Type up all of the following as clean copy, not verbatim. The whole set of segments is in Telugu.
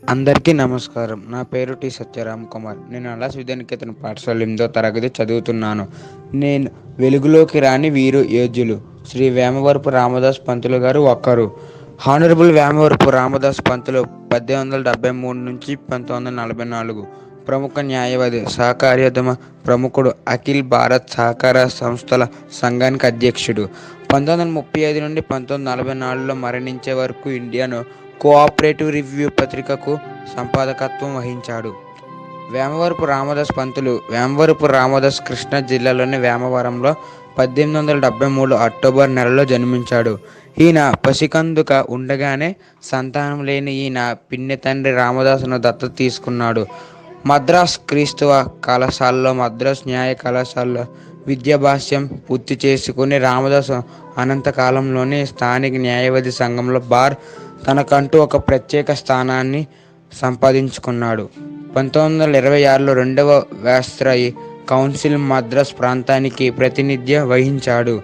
అందరికీ నమస్కారం. నా పేరు టి సత్యరామ్ కుమార్. నేను అల్లాస్ విద్యానికేతన్ పాఠశాల 8వ తరగతి చదువుతున్నాను. నేను వెలుగులోకి రాని వీరు యోధులు శ్రీ వేమవరపు రామదాస్ పంతులు గారు ఒక్కరు. హానరబుల్ వేమవరపు రామదాస్ పంతులు 1873 నుంచి 1944 ప్రముఖ న్యాయవాది, సహకార్యోద్యమ ప్రముఖుడు, అఖిల్ భారత్ సహకార సంస్థల సంఘానికి అధ్యక్షుడు. 1935 నుండి 1944లో మరణించే వరకు ఇండియన్ కోఆపరేటివ్ రివ్యూ పత్రికకు సంపాదకత్వం వహించాడు. వేమవరపు రామదాస్ పంతులు వేమవరపు రామదాస్ కృష్ణా జిల్లాలోని వేమవరంలో 1873 అక్టోబర్ నెలలో జన్మించాడు. ఈయన పసికందుక ఉండగానే సంతానం లేని ఈయన పిన్ని తండ్రి రామదాసును దత్తత తీసుకున్నాడు. మద్రాస్ క్రైస్తవ కళాశాలలో, మద్రాస్ న్యాయ కళాశాలలో విద్యాభ్యాసం పూర్తి చేసుకుని రామదాసు అనంతకాలంలోని స్థానిక న్యాయవాది సంఘంలో బార్ తనకంటూ ఒక ప్రత్యేక స్థానాన్ని సంపాదించుకున్నాడు. 1926లో 2వ వైస్రాయ్ కౌన్సిల్ మద్రాస్ ప్రాంతానికి ప్రాతినిధ్యం వహించాడు.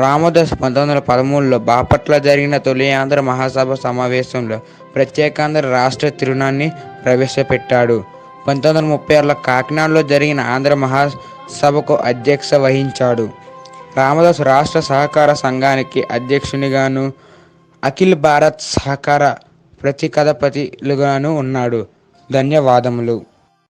రామదాస్ 1913లో బాపట్ల జరిగిన తొలి ఆంధ్ర మహాసభ సమావేశంలో ప్రత్యేకాంధ్ర రాష్ట్ర తీర్మానాన్ని ప్రవేశపెట్టాడు. 1936లో కాకినాడలో జరిగిన ఆంధ్ర మహాసభకు అధ్యక్షత వహించాడు. రామదాసు రాష్ట్ర సహకార సంఘానికి అధ్యక్షునిగాను, అఖిల్ భారత్ సహకార ప్రతిపదాధిపతిగాను ఉన్నాడు. ధన్యవాదములు.